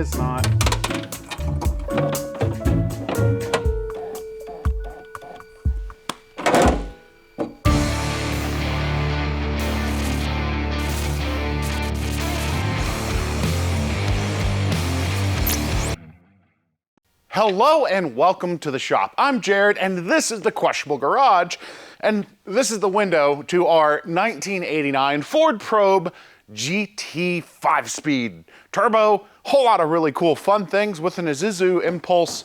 it's not. Hello and welcome to the shop. I'm Jared and this is the Questionable Garage, and this is the window to our 1989 Ford Probe GT 5-speed turbo. Whole lot of really cool fun things with an Isuzu Impulse,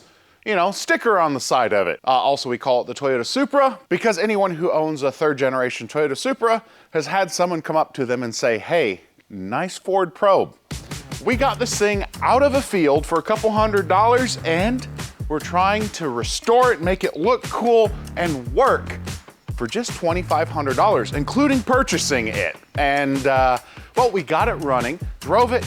sticker on the side of it. Also, we call it the Toyota Supra because anyone who owns a third generation Toyota Supra has had someone come up to them and say, hey, nice Ford Probe. We got this thing out of a field for a couple $100 and we're trying to restore it, make it look cool and work for just $2,500, including purchasing it. And well, we got it running, drove it,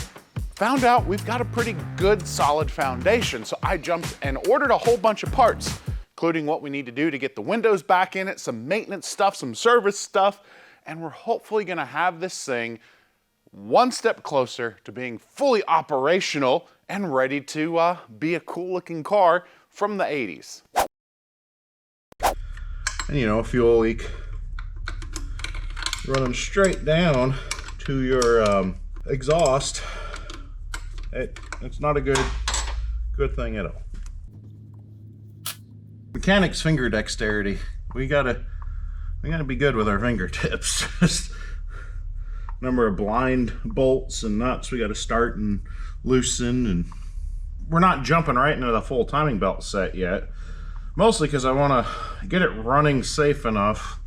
found out we've got a pretty good solid foundation. So I jumped and ordered a whole bunch of parts, including what we need to do to get the windows back in it, some maintenance stuff, some service stuff, and we're hopefully gonna have this thing one step closer to being fully operational and ready to be a cool looking car from the 80s. And fuel leak running straight down to your exhaust. It's not a good thing at all. Mechanics finger dexterity. We gotta be good with our fingertips. Just number of blind bolts and nuts we got to start and loosen, and we're not jumping right into the full timing belt set yet, mostly because I want to get it running safe enough,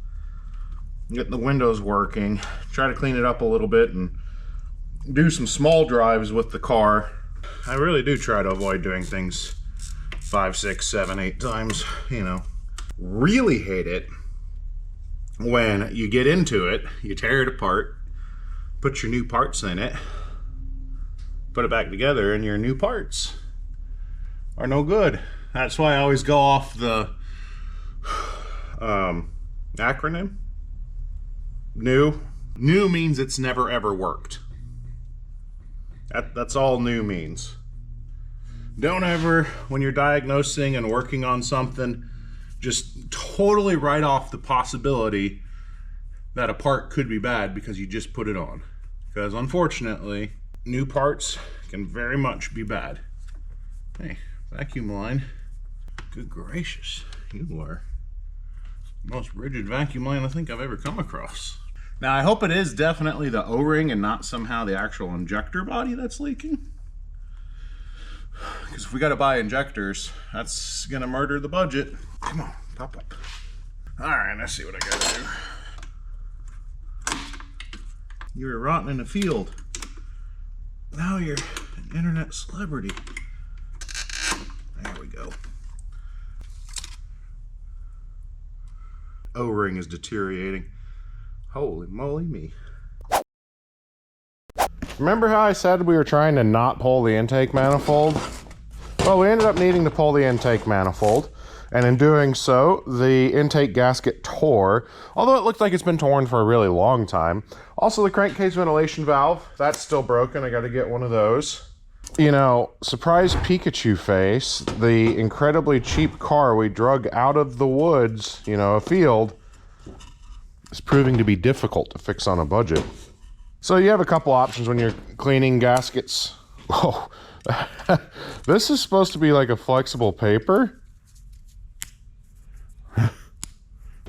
get the windows working, try to clean it up a little bit and do some small drives with the car. I really do try to avoid doing things 5, 6, 7, 8 times. Really hate it when you get into it, you tear it apart, put your new parts in it, put it back together, and your new parts are no good. That's why I always go off the acronym. New. New means it's never ever worked. That's all new means. Don't ever, when you're diagnosing and working on something, just totally write off the possibility that a part could be bad because you just put it on. Because unfortunately, new parts can very much be bad. Hey, vacuum line. Good gracious, you are the most rigid vacuum line I think I've ever come across. Now I hope it is definitely the O-ring and not somehow the actual injector body that's leaking. Because if we gotta buy injectors, that's gonna murder the budget. Come on, pop up. All right, let's see what I gotta do. You were rotting in the field. Now you're an internet celebrity. There we go. O-ring is deteriorating. Holy moly me. Remember how I said we were trying to not pull the intake manifold? Well, we ended up needing to pull the intake manifold, and in doing so, the intake gasket tore, although it looked like it's been torn for a really long time. Also, the crankcase ventilation valve, that's still broken. I got to get one of those. Surprise Pikachu face, the incredibly cheap car we drug out of the woods, a field, is proving to be difficult to fix on a budget. So you have a couple options when you're cleaning gaskets. Oh, this is supposed to be like a flexible paper.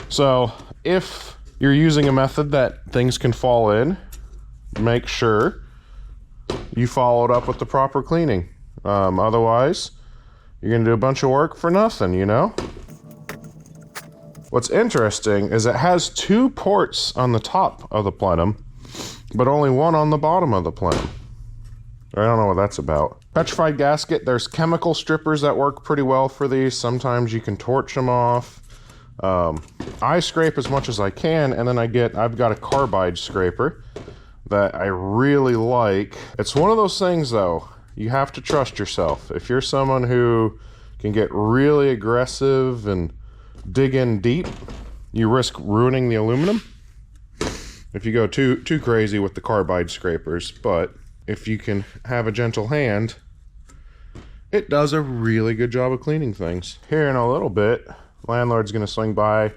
So if you're using a method that things can fall in, make sure you follow it up with the proper cleaning. Otherwise, you're gonna do a bunch of work for nothing, What's interesting is it has 2 ports on the top of the plenum, but only 1 on the bottom of the plenum. I don't know what that's about. Petrified gasket, there's chemical strippers that work pretty well for these. Sometimes you can torch them off. I scrape as much as I can, and then I've got a carbide scraper that I really like. It's one of those things though, you have to trust yourself. If you're someone who can get really aggressive and dig in deep, you risk ruining the aluminum if you go too crazy with the carbide scrapers. But if you can have a gentle hand, it does a really good job of cleaning things. Here in a little bit, landlord's gonna swing by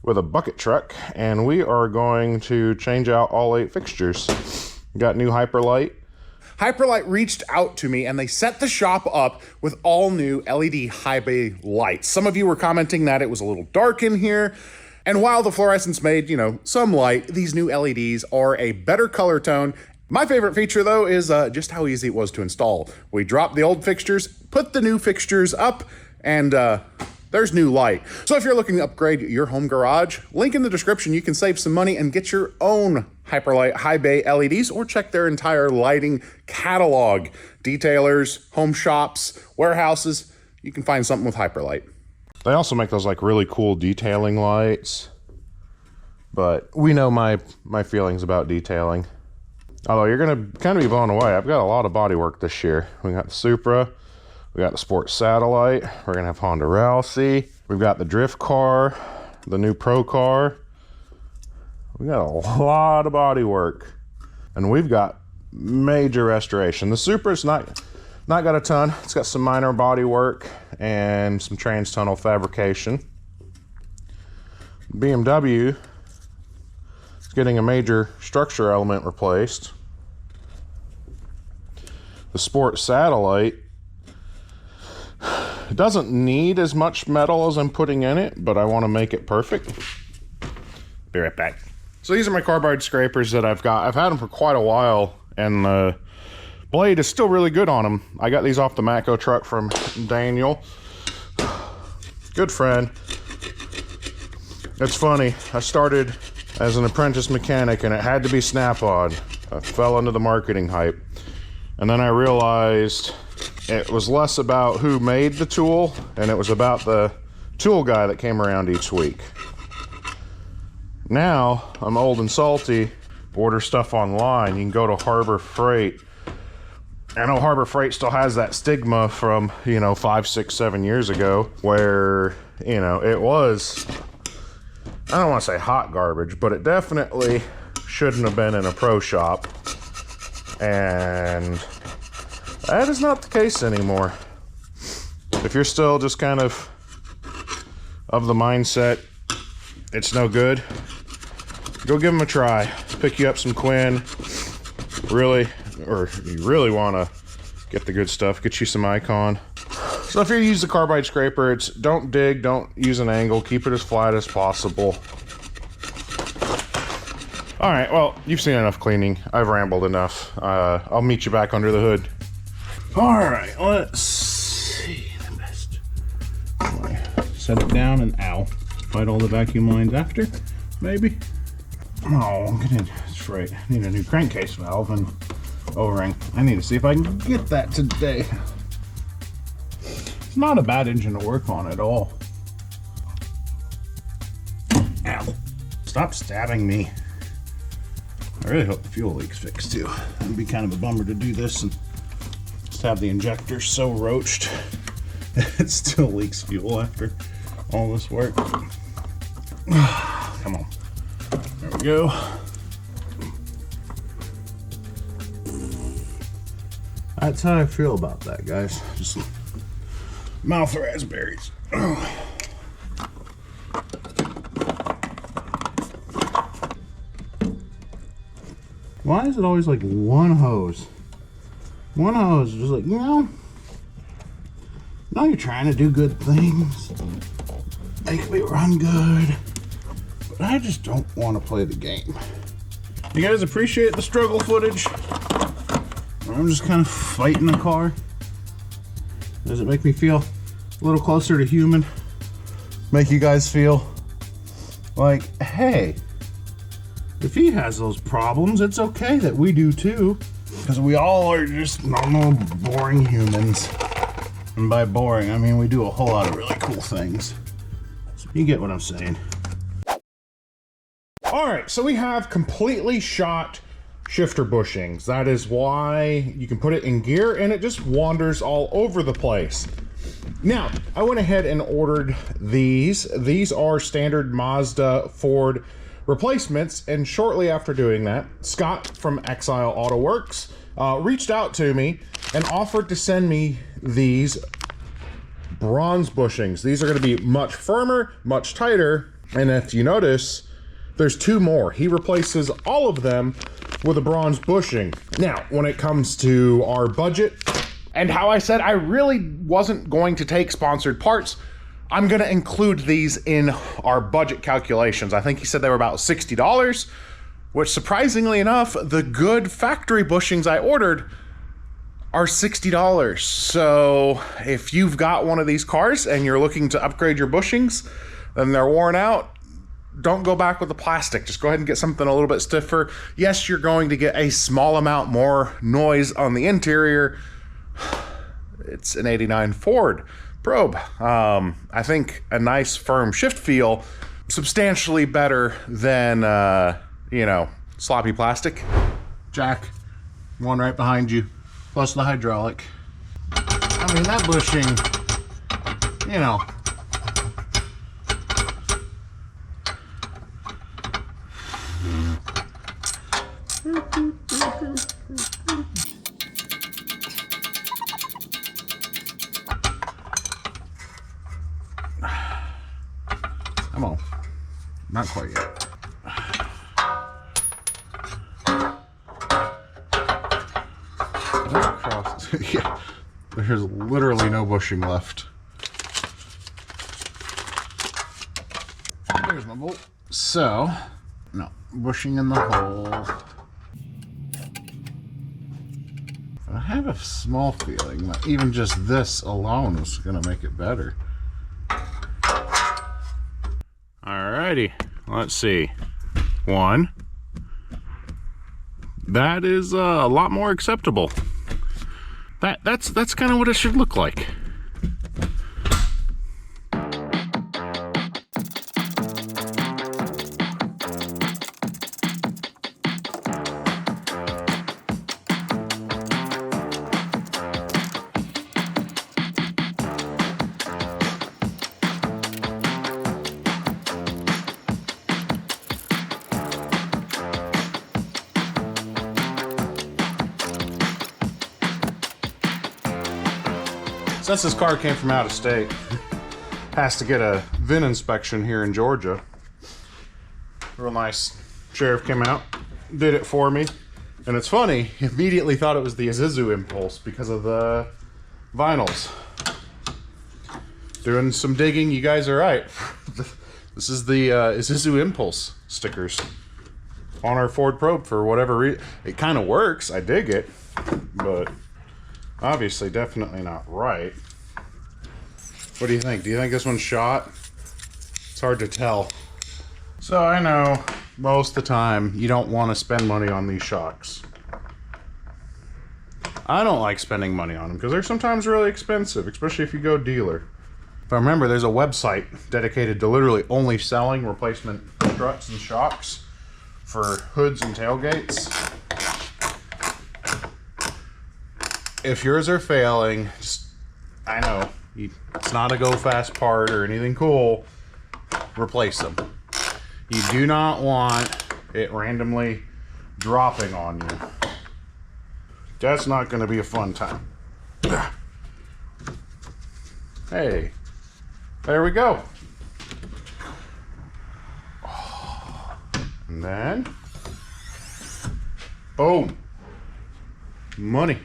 with a bucket truck, and we are going to change out all 8 fixtures. Got new Hyperlite. Hyperlite reached out to me and they set the shop up with all new LED high bay lights. Some of you were commenting that it was a little dark in here. And while the fluorescence made, some light, these new LEDs are a better color tone. My favorite feature though is just how easy it was to install. We dropped the old fixtures, put the new fixtures up, and there's new light. So if you're looking to upgrade your home garage, link in the description, you can save some money and get your own Hyperlite high bay LEDs, or check their entire lighting catalog. Detailers, home shops, warehouses, you can find something with Hyperlite. They also make those like really cool detailing lights, but we know my feelings about detailing. Although you're gonna kind of be blown away. I've got a lot of body work this year. We got the Supra, we got the Sports Satellite, we're gonna have Honda Ralsei, we've got the drift car, the new Pro car. We got a lot of body work, and we've got major restoration. The Supra's not got a ton. It's got some minor body work and some trans tunnel fabrication. BMW is getting a major structure element replaced. The Sports Satellite, it doesn't need as much metal as I'm putting in it, but I want to make it perfect. Be right back. So these are my carbide scrapers that I've got. I've had them for quite a while, and the blade is still really good on them. I got these off the Matco truck from Daniel. Good friend. It's funny, I started as an apprentice mechanic and it had to be Snap-on. I fell into the marketing hype. And then I realized it was less about who made the tool, and it was about the tool guy that came around each week. Now, I'm old and salty, order stuff online. You can go to Harbor Freight. I know Harbor Freight still has that stigma from, 5, 6, 7 years ago, where, it was, I don't want to say hot garbage, but it definitely shouldn't have been in a pro shop. And that is not the case anymore. If you're still just kind of the mindset, it's no good, go give them a try. Pick you up some Quinn. You really want to get the good stuff. Get you some Icon. So if you use the carbide scraper, it's don't dig, don't use an angle, keep it as flat as possible. All right, well, you've seen enough cleaning. I've rambled enough. I'll meet you back under the hood. All right, let's see the best. Set it down and fight all the vacuum lines after, maybe. Oh, that's right. I need a new crankcase valve and O-ring. I need to see if I can get that today. It's not a bad engine to work on at all. Ow. Stop stabbing me. I really hope the fuel leak's fixed too. It'd be kind of a bummer to do this and just have the injector so roached it still leaks fuel after all this work. Come on. There we go. That's how I feel about that, guys. Just mouth raspberries. Why is it always like one hose? One hose, just like, now you're trying to do good things, make me run good, but I just don't want to play the game. You guys appreciate the struggle footage? I'm just kind of fighting the car. Does it make me feel a little closer to human? Make you guys feel like, hey, if he has those problems, it's okay that we do too. Because we all are just normal, boring humans. And by boring, I mean we do a whole lot of really cool things. So you get what I'm saying. All right, so we have completely shot shifter bushings. That is why you can put it in gear and it just wanders all over the place. Now, I went ahead and ordered these. These are standard Mazda Ford replacements, and shortly after doing that, Scott from Exile Auto Works reached out to me and offered to send me these bronze bushings. These are going to be much firmer, much tighter, and if you notice, there's 2 more. He replaces all of them with a bronze bushing. Now, when it comes to our budget, and how I said I really wasn't going to take sponsored parts, I'm gonna include these in our budget calculations. I think he said they were about $60, which surprisingly enough, the good factory bushings I ordered are $60. So if you've got one of these cars and you're looking to upgrade your bushings and they're worn out, don't go back with the plastic. Just go ahead and get something a little bit stiffer. Yes, you're going to get a small amount more noise on the interior. It's an 89 Ford Probe. I think a nice firm shift feel, substantially better than, you know, sloppy plastic. Jack, one right behind you, plus the hydraulic. I mean, that bushing, you know, come on, not quite yet. Yeah, there's literally no bushing left. There's my bolt. So, no, bushing in the hole. I have a small feeling that even just this alone is going to make it better. Alrighty, let's see. 1. That is a lot more acceptable. That's kind of what it should look like. Since this car came from out of state, has to get a VIN inspection here in Georgia. Real nice sheriff came out, did it for me. And it's funny, he immediately thought it was the Isuzu Impulse because of the vinyls. Doing some digging, you guys are right. This is the Isuzu Impulse stickers on our Ford Probe for whatever reason. It kind of works, I dig it, but obviously definitely not right. What do you think? Do you think this one's shot? It's hard to tell. So I know most of the time you don't want to spend money on these shocks. I don't like spending money on them because they're sometimes really expensive, especially if you go dealer. If I remember, there's a website dedicated to literally only selling replacement struts and shocks for hoods and tailgates. If yours are failing, just, I know, it's not a go fast part or anything cool, replace them. You do not want it randomly dropping on you. That's not going to be a fun time. Hey, there we go. And then, boom, money.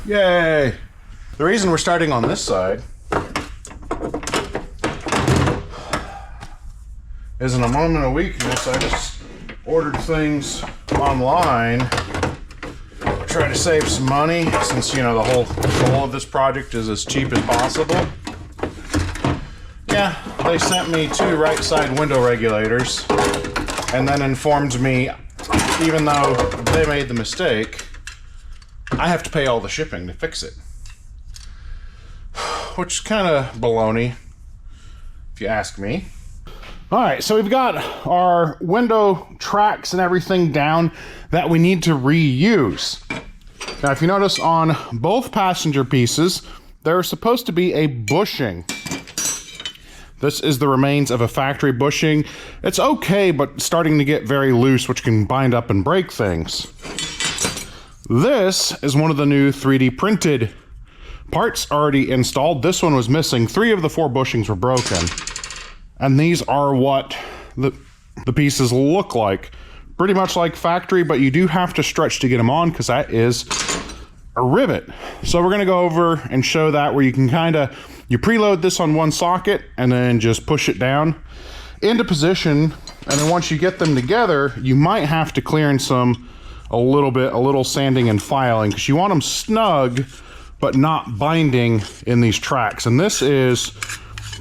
Yay! The reason we're starting on this side isn't a moment of weakness. I just ordered things online to try to save some money since, you know, the whole goal of this project is as cheap as possible. Yeah, they sent me 2 right side window regulators and then informed me, even though they made the mistake, I have to pay all the shipping to fix it. Which is kind of baloney, if you ask me. All right, so we've got our window tracks and everything down that we need to reuse. Now, if you notice on both passenger pieces, there's supposed to be a bushing. This is the remains of a factory bushing. It's okay, but starting to get very loose, which can bind up and break things. This is one of the new 3D printed parts already installed. This one was missing. 3 of the 4 bushings were broken. And these are what the pieces look like. Pretty much like factory, but you do have to stretch to get them on because that is a rivet. So we're gonna go over and show that where you can you preload this on one socket and then just push it down into position. And then once you get them together, you might have to clearance them a little sanding and filing because you want them snug, but not binding in these tracks. And this is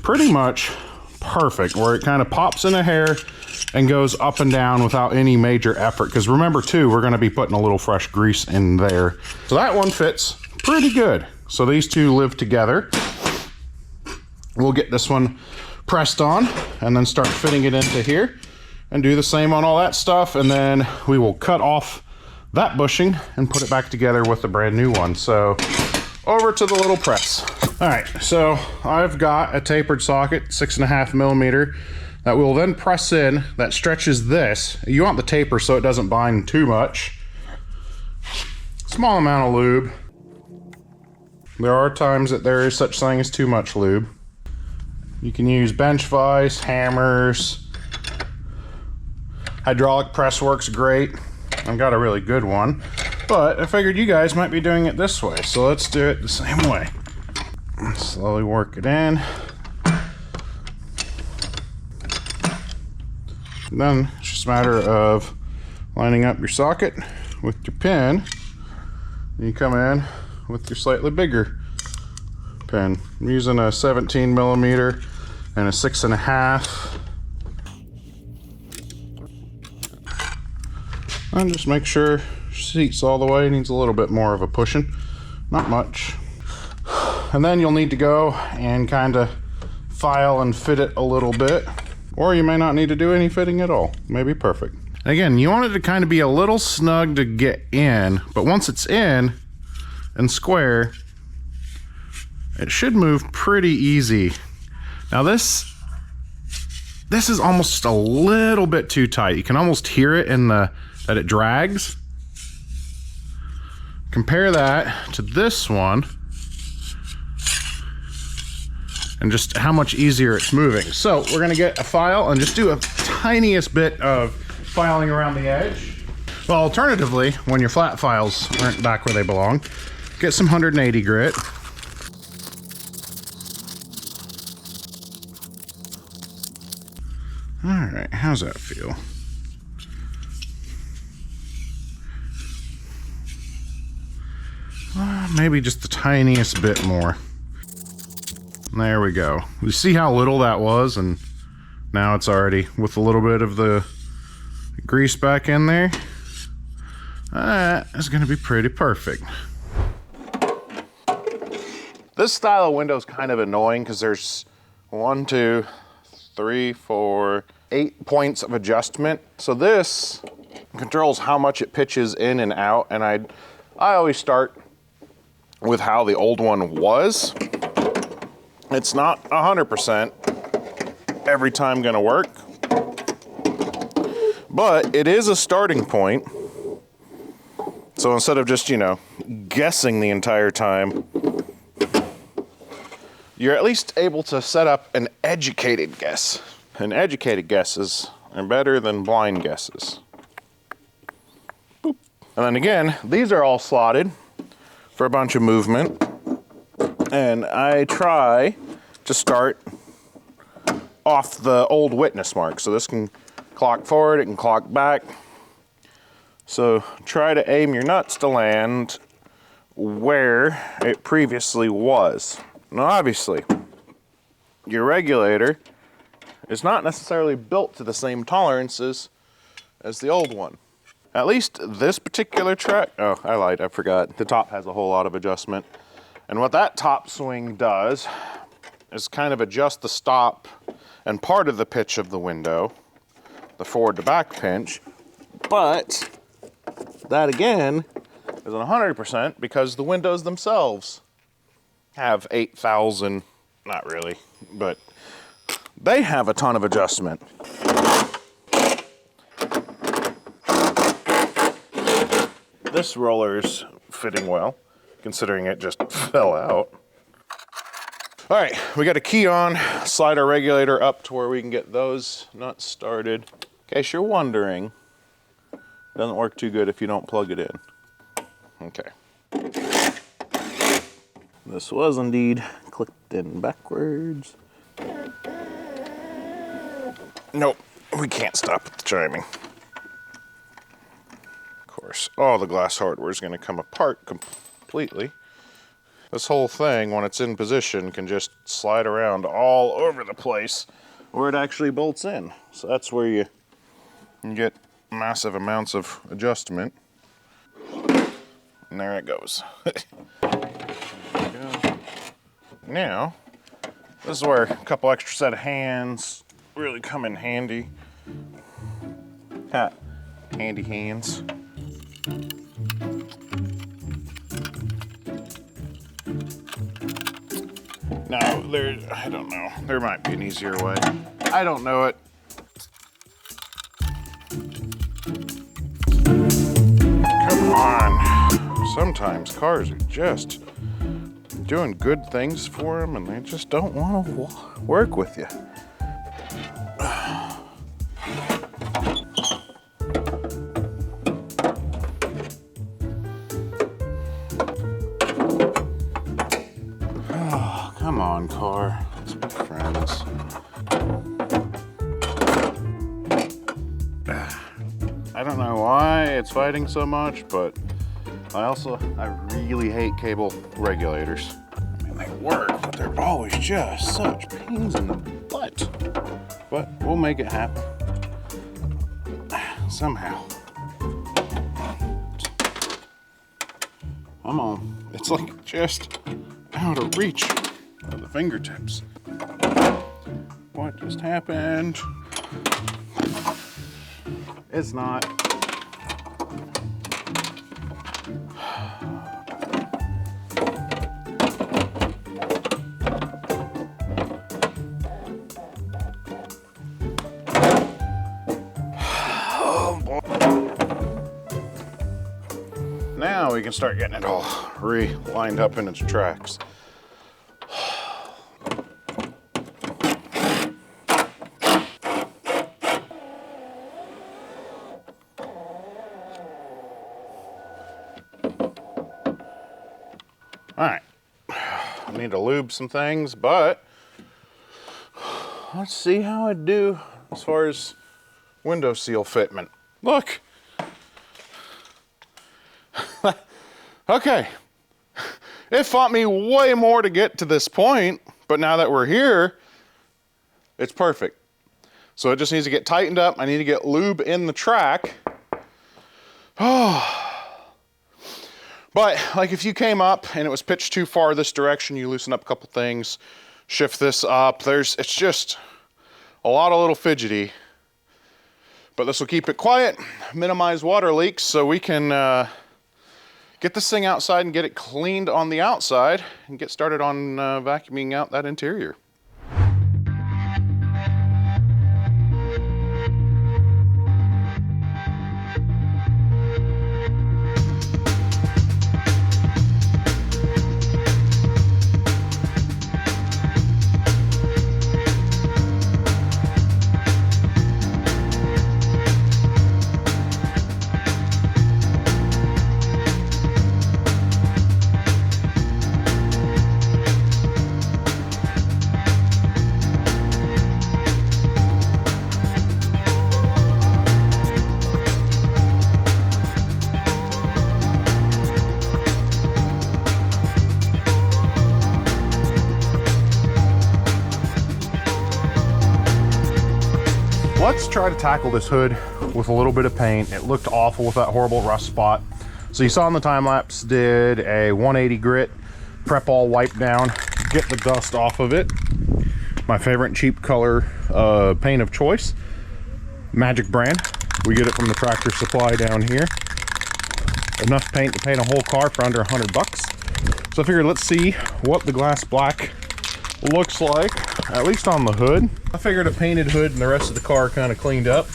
pretty much perfect, where it kind of pops in a hair and goes up and down without any major effort. Because remember too, we're gonna be putting a little fresh grease in there. So that one fits pretty good. So these two live together. We'll get this one pressed on and then start fitting it into here and do the same on all that stuff. And then we will cut off that bushing and put it back together with the brand new one. So over to the little press. All right, so I've got a tapered socket, 6.5 millimeter, that we'll then press in, that stretches this. You want the taper so it doesn't bind too much. Small amount of lube. There are times that there is such thing as too much lube. You can use bench vise, hammers. Hydraulic press works great. I've got a really good one, but I figured you guys might be doing it this way, so let's do it the same way. Slowly work it in. And then it's just a matter of lining up your socket with your pin. You come in with your slightly bigger pin. I'm using a 17 millimeter and a 6.5. And just make sure seats all the way. Needs a little bit more of a pushing, not much. And then you'll need to go and kind of file and fit it a little bit, or you may not need to do any fitting at all. Maybe perfect. And again, you want it to kind of be a little snug to get in, but once it's in and square, it should move pretty easy. Now this is almost a little bit too tight. You can almost hear it in that it drags. Compare that to this one and just how much easier it's moving. So we're gonna get a file and just do a tiniest bit of filing around the edge. Well, alternatively, when your flat files aren't back where they belong, get some 180 grit. All right, how's that feel? Maybe just the tiniest bit more. There we go. You see how little that was, and now it's already with a little bit of the grease back in there. That is going to be pretty perfect. This style of window is kind of annoying because there's 1, 2, 3, 4, 8 points of adjustment. So this controls how much it pitches in and out, and I always start with how the old one was. It's not 100% every time gonna work, but it is a starting point. So instead of just, guessing the entire time, you're at least able to set up an educated guess. And educated guesses are better than blind guesses. Boop. And then again, these are all slotted for a bunch of movement. And I try to start off the old witness mark. So this can clock forward, it can clock back. So try to aim your nuts to land where it previously was. Now obviously, your regulator is not necessarily built to the same tolerances as the old one. At least this particular track, oh, I lied, I forgot. The top has a whole lot of adjustment. And what that top swing does is kind of adjust the stop and part of the pitch of the window, the forward to back pinch, but that again isn't 100% because the windows themselves have 8,000, not really, but they have a ton of adjustment. This roller's fitting well, considering it just fell out. All right, we got a key on, slide our regulator up to where we can get those nuts started. In case you're wondering, it doesn't work too good if you don't plug it in. Okay. This was indeed clicked in backwards. Nope, we can't stop at the chiming. Of course, all the glass hardware is going to come apart completely. This whole thing, when it's in position, can just slide around all over the place where it actually bolts in. So that's where you get massive amounts of adjustment. And there it goes. Now, this is where a couple extra set of hands really come in handy. Handy hands. Now, I don't know. There might be an easier way. I don't know it. Come on. Sometimes cars are just doing good things for them and they just don't want to work with you. Come on, car. Let's be friends. I don't know why it's fighting so much, but I really hate cable regulators. I mean, they work, but they're always just such pains in the butt. But we'll make it happen. Somehow. Come on. It's like just out of reach of the fingertips. What just happened? It's not. Oh boy. Now we can start getting it all lined up in its tracks. All right, I need to lube some things, but let's see how I do as far as window seal fitment. Look. Okay, it fought me way more to get to this point, but now that we're here, it's perfect. So it just needs to get tightened up. I need to get lube in the track. Oh. But like if you came up and it was pitched too far this direction, you loosen up a couple things, shift this up. It's just a lot of little fidgety. But this will keep it quiet, minimize water leaks, so we can get this thing outside and get it cleaned on the outside and get started on vacuuming out that interior. Let's try to tackle this hood with a little bit of paint. It looked awful with that horrible rust spot. So you saw in the time lapse, did a 180 grit, prep all wipe down, get the dust off of it. My favorite cheap color paint of choice, Magic brand. We get it from the Tractor Supply down here. Enough paint to paint a whole car for under 100 bucks. So I figured let's see what the glass black looks like, at least on the hood. I figured a painted hood and the rest of the car kind of cleaned up.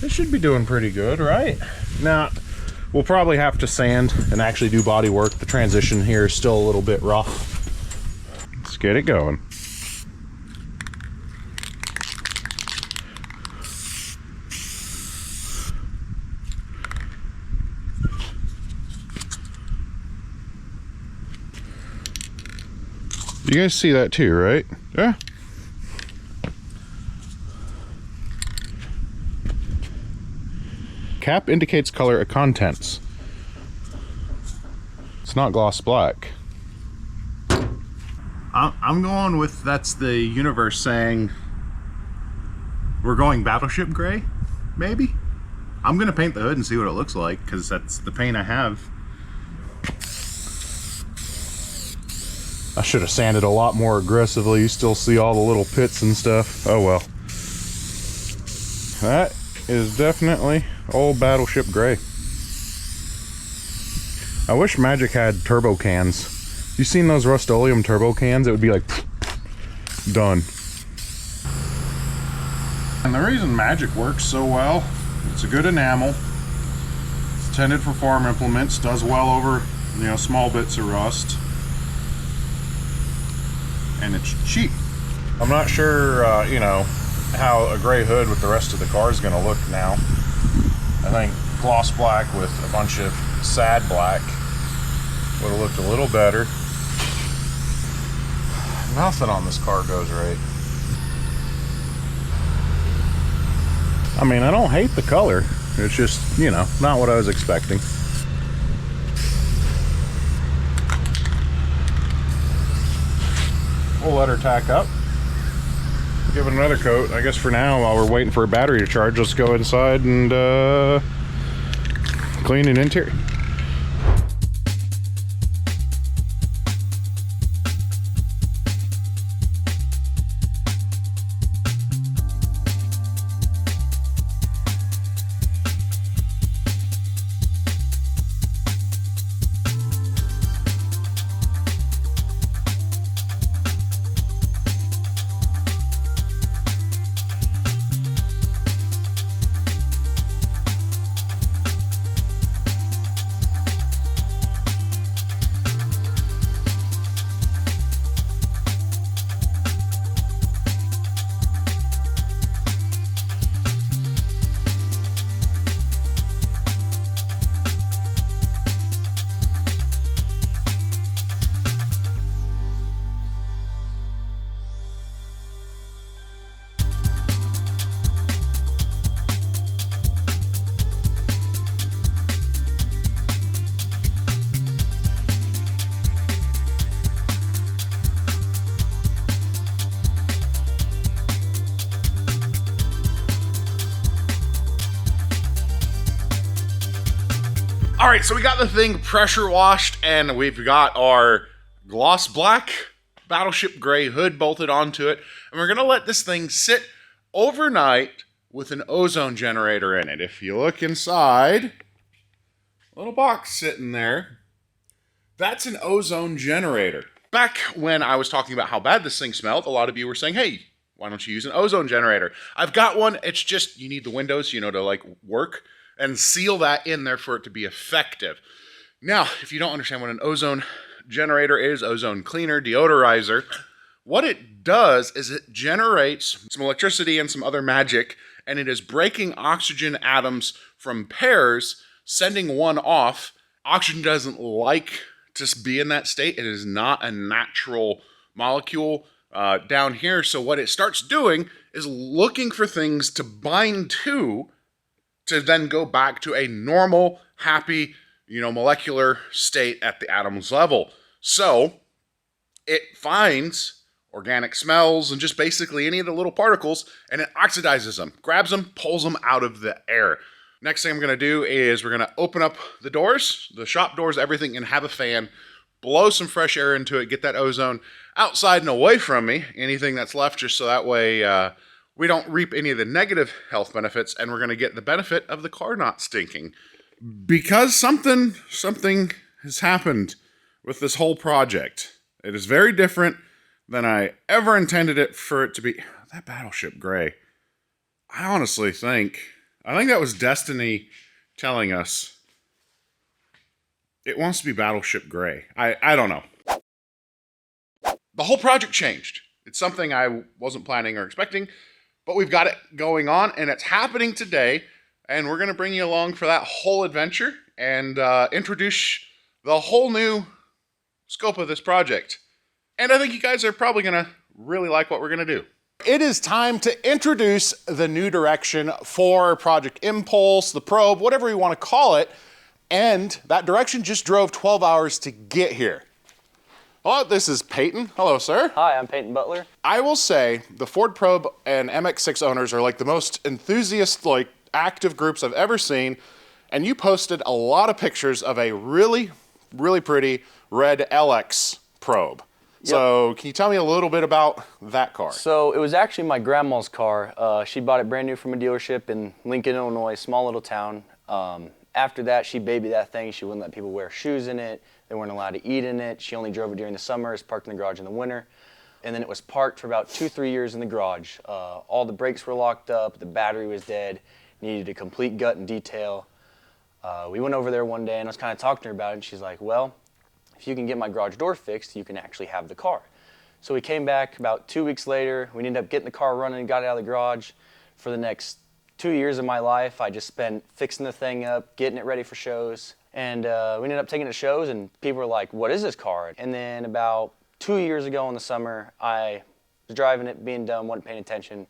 It should be doing pretty good, right? Now, we'll probably have to sand and actually do body work. The transition here is still a little bit rough. Let's get it going. You guys see that too, right? Yeah. Cap indicates color of contents. It's not gloss black. I'm going with, that's the universe saying we're going battleship gray, maybe? I'm gonna paint the hood and see what it looks like, because that's the paint I have. I should have sanded a lot more aggressively. You still see all the little pits and stuff. Oh well. That is definitely old battleship gray. I wish Magic had turbo cans. You seen those Rust-Oleum turbo cans? It would be like done. And the reason Magic works so well, it's a good enamel. It's intended for farm implements. Does well over, you know, small bits of rust. And it's cheap. I'm not sure, you know, how a gray hood with the rest of the car is going to look now. I think gloss black with a bunch of sad black would have looked a little better. Nothing on this car goes right. I mean, I don't hate the color. It's just, you know, not what I was expecting. We'll let her tack up. Give it another coat. I guess for now, while we're waiting for a battery to charge, let's go inside and clean an interior. All right, so we got the thing pressure washed and we've got our gloss black battleship gray hood bolted onto it. And we're gonna let this thing sit overnight with an ozone generator in it. If you look inside, little box sitting there, that's an ozone generator. Back when I was talking about how bad this thing smelled, a lot of you were saying, hey, why don't you use an ozone generator? I've got one. It's just, you need the windows, you know, to like work and seal that in there for it to be effective. Now, if you don't understand what an ozone generator is, ozone cleaner, deodorizer, what it does is it generates some electricity and some other magic, and it is breaking oxygen atoms from pairs, sending one off. Oxygen doesn't like to be in that state. It is not a natural molecule down here. So what it starts doing is looking for things to bind to then go back to a normal, happy, you know, molecular state at the atom's level. So it finds organic smells and just basically any of the little particles, and it oxidizes them, grabs them, pulls them out of the air. Next thing I'm going to do is we're going to open up the doors, the shop doors, everything, and have a fan, blow some fresh air into it, get that ozone outside and away from me, anything that's left, just so that way we don't reap any of the negative health benefits, and we're going to get the benefit of the car not stinking. Because something has happened with this whole project. It is very different than I ever intended it for it to be. That Battleship Gray. I think that was Destiny telling us it wants to be Battleship Gray. I don't know. The whole project changed. It's something I wasn't planning or expecting, but we've got it going on, and it's happening today, and we're going to bring you along for that whole adventure and introduce the whole new scope of this project. And I think you guys are probably going to really like what we're going to do. It is time to introduce the new direction for Project Impulse, the probe, whatever you want to call it. And that direction just drove 12 hours to get here. Hello, this is Peyton. Hello, sir. Hi, I'm Peyton Butler. I will say the Ford Probe and MX-6 owners are like the most enthusiast, like active groups I've ever seen. And you posted a lot of pictures of a really, really pretty red LX probe. Yep. So can you tell me a little bit about that car? So it was actually my grandma's car. She bought it brand new from a dealership in Lincoln, Illinois, small little town. After that, she babied that thing. She wouldn't let people wear shoes in it. They weren't allowed to eat in it. She only drove it during the summer. It's parked in the garage in the winter. And then it was parked for about 2-3 years in the garage. All the brakes were locked up. The battery was dead. Needed a complete gut and detail. We went over there one day and I was kind of talking to her about it. And she's like, well, if you can get my garage door fixed, you can actually have the car. So we came back about 2 weeks later. We ended up getting the car running, got it out of the garage. For the next 2 years of my life, I just spent fixing the thing up, getting it ready for shows. And we ended up taking it to shows, and people were like, what is this car? And then about 2 years ago in the summer, I was driving it, being dumb, wasn't paying attention,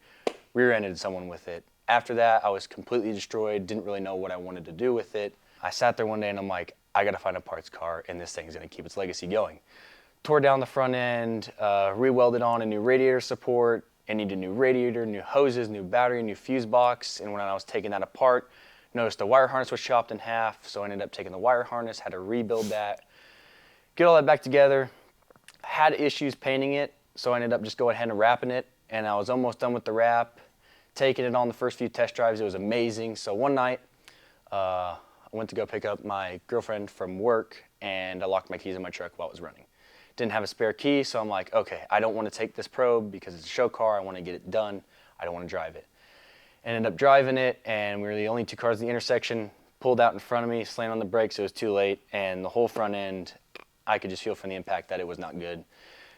rear-ended someone with it. After that, I was completely destroyed, didn't really know what I wanted to do with it. I sat there one day and I'm like, I gotta find a parts car and this thing's gonna keep its legacy going. Tore down the front end, re-welded on a new radiator support. I needed a new radiator, new hoses, new battery, new fuse box. And when I was taking that apart, noticed the wire harness was chopped in half. So I ended up taking the wire harness, had to rebuild that, get all that back together. Had issues painting it, so I ended up just going ahead and wrapping it. And I was almost done with the wrap, taking it on the first few test drives. It was amazing. So one night, I went to go pick up my girlfriend from work, and I locked my keys in my truck while it was running. Didn't have a spare key, so I'm like, okay, I don't want to take this probe because it's a show car. I want to get it done. I don't want to drive it. Ended up driving it, and we were the only two cars in the intersection. Pulled out in front of me, slammed on the brakes. It was too late, and the whole front end, I could just feel from the impact that it was not good.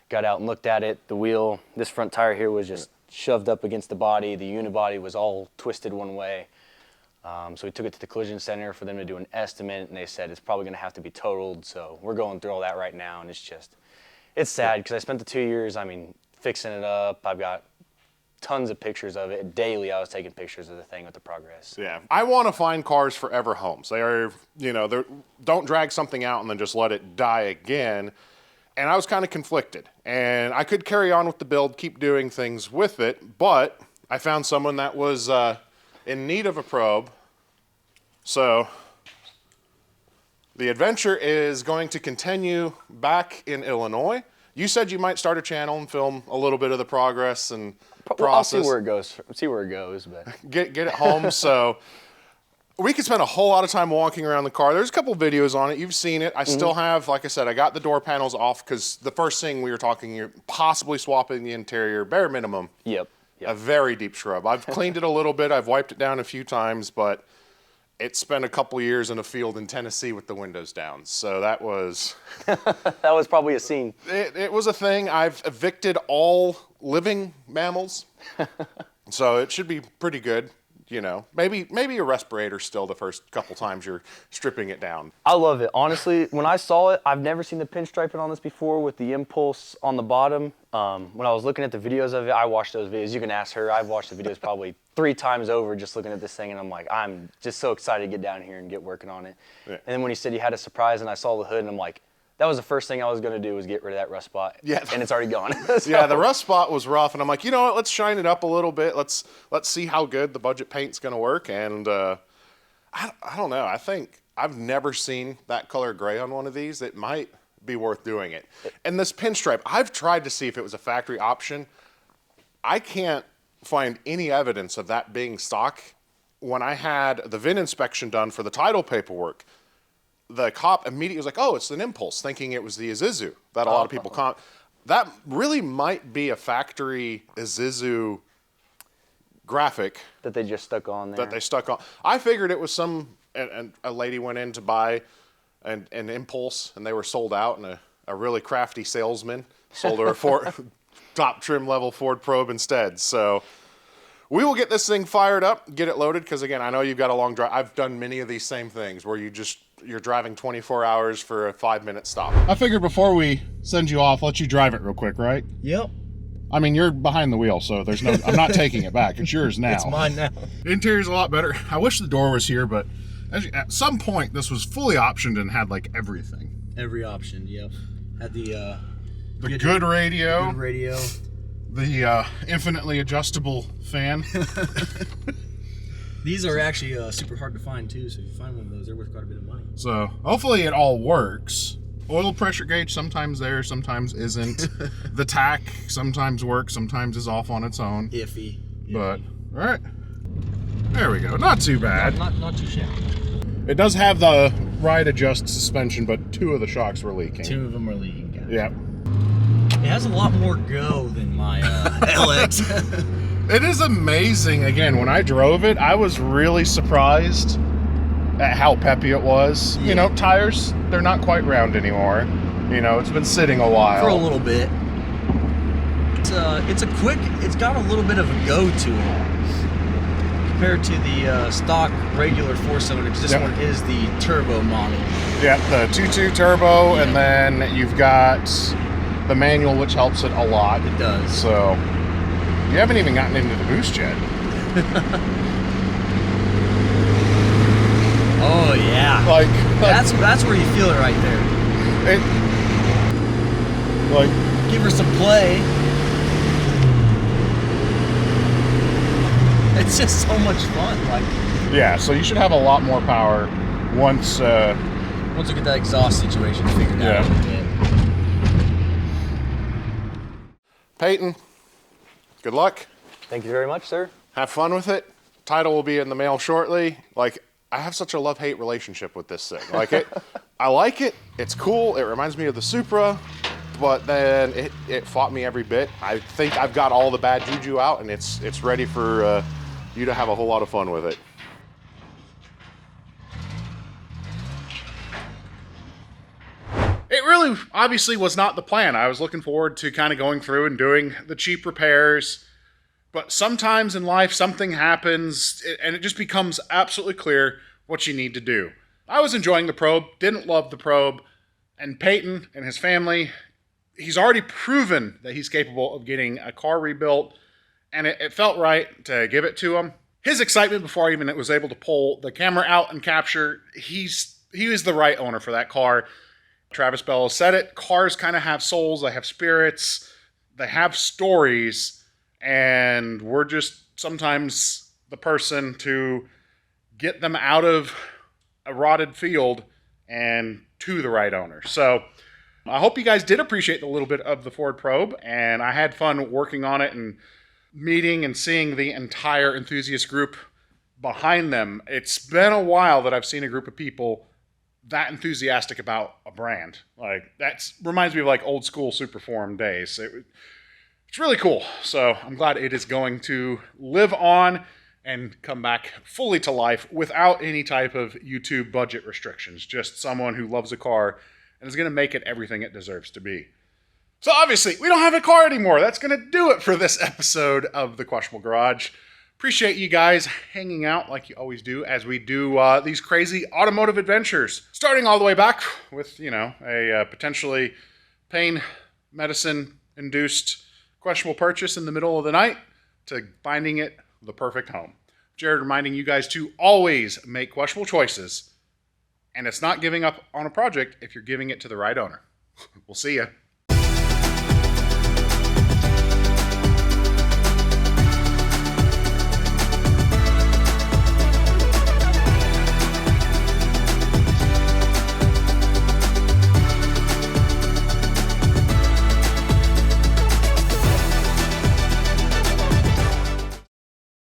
Got out and looked at it. The wheel, this front tire here was just shoved up against the body. The unibody was all twisted one way. So we took it to the collision center for them to do an estimate, and they said it's probably going to have to be totaled. So we're going through all that right now, and it's sad because I spent the 2 years, fixing it up. I've got tons of pictures of it. Daily, I was taking pictures of the thing with the progress. Yeah, I want to find cars forever homes. They are, don't drag something out and then just let it die again. And I was kind of conflicted. And I could carry on with the build, keep doing things with it, but I found someone that was in need of a probe. So the adventure is going to continue back in Illinois. You said you might start a channel and film a little bit of the progress and process. I'll see where it goes. But get it home. So we could spend a whole lot of time walking around the car. There's a couple videos on it. You've seen it. I still have, like I said, I got the door panels off because the first thing we were talking here, possibly swapping the interior, bare minimum. Yep. A very deep scrub. I've cleaned it a little bit. I've wiped it down a few times, but it spent a couple years in a field in Tennessee with the windows down. So that was... that was probably a scene. It was a thing. I've evicted all living mammals. So it should be pretty good. Maybe a respirator still the first couple times you're stripping it down. I love it. Honestly, when I saw it, I've never seen the pinstriping on this before with the Impulse on the bottom. When I was looking at the videos of it, I watched those videos. You can ask her. I've watched the videos probably 3 times over just looking at this thing, and I'm like, I'm just so excited to get down here and get working on it. Yeah. And then when he said he had a surprise and I saw the hood, and I'm like, that was the first thing I was going to do was get rid of that rust spot. Yeah. And it's already gone. So- Yeah, the rust spot was rough, and I'm like, you know what? Let's shine it up a little bit. Let's see how good the budget paint's going to work. And I don't know. I think I've never seen that color gray on one of these. It might be worth doing it. And this pinstripe, I've tried to see if it was a factory option. I can't find any evidence of that being stock. When I had the VIN inspection done for the title paperwork, the cop immediately was like, oh, it's an Impulse, thinking it was the Isuzu that a lot of people that really might be a factory Isuzu graphic that they just stuck on there. that they stuck on. I figured it was and a lady went in to buy an Impulse, and they were sold out, and a really crafty salesman sold her a top trim level Ford Probe instead. So we will get this thing fired up, get it loaded, because again, I know you've got a long drive. I've done many of these same things where you're driving 24 hours for a 5-minute stop. I figured before we send you off, let you drive it real quick, right? Yep. I mean, you're behind the wheel, so I'm not taking it back. It's yours now. It's mine now. The interior's a lot better. I wish the door was here, but at some point, this was fully optioned and had like everything. Every option, yep. Had the good radio. Good radio. The infinitely adjustable fan. These are actually super hard to find too, so if you find one of those, they're worth quite a bit of money. So hopefully it all works. Oil pressure gauge sometimes there, sometimes isn't. The tack sometimes works, sometimes is off on its own. Iffy. But, all right. There we go. Not too bad. Not too shabby. It does have the ride adjust suspension, but 2 of the shocks were leaking. 2 of them are leaking, guys. Yeah. It has a lot more go than my LX. It is amazing. Again, when I drove it, I was really surprised at how peppy it was. Yeah. You know, tires, they're not quite round anymore. You know, it's been sitting a while. For a little bit. It's got a little bit of a go to it compared to the stock regular 4-cylinder, because this one is the turbo model. Yeah, the 2.2 turbo, and then you've got the manual, which helps it a lot. It does. So, you haven't even gotten into the boost yet. Oh yeah. Like that's where you feel it right there. Give her some play. It's just so much fun. Like, yeah, so you should have a lot more power once we get that exhaust situation figured out a little bit. Peyton, good luck. Thank you very much, sir. Have fun with it. Title will be in the mail shortly. Like, I have such a love-hate relationship with this thing. Like I like it. It's cool. It reminds me of the Supra, but then it fought me every bit. I think I've got all the bad juju out, and it's ready for you to have a whole lot of fun with it. It really obviously was not the plan. I was looking forward to kind of going through and doing the cheap repairs, but sometimes in life something happens and it just becomes absolutely clear what you need to do. I was enjoying the probe, didn't love the probe, and Peyton and his family, he's already proven that he's capable of getting a car rebuilt, and it felt right to give it to him. His excitement before I even was able to pull the camera out and capture, he was the right owner for that car. Travis Bellows said it, cars kind of have souls, they have spirits, they have stories, and we're just sometimes the person to get them out of a rotted field and to the right owner. So I hope you guys did appreciate the little bit of the Ford Probe, and I had fun working on it and meeting and seeing the entire enthusiast group behind them. It's been a while that I've seen a group of people that enthusiastic about a brand. Like, that reminds me of like old school Superform days. It's really cool. So I'm glad it is going to live on and come back fully to life without any type of YouTube budget restrictions. Just someone who loves a car and is going to make it everything it deserves to be. So obviously, we don't have a car anymore. That's going to do it for this episode of The Questionable Garage. Appreciate you guys hanging out like you always do as we do these crazy automotive adventures. Starting all the way back with, a potentially pain medicine-induced questionable purchase in the middle of the night to finding it the perfect home. Jared reminding you guys to always make questionable choices, and it's not giving up on a project if you're giving it to the right owner. We'll see ya.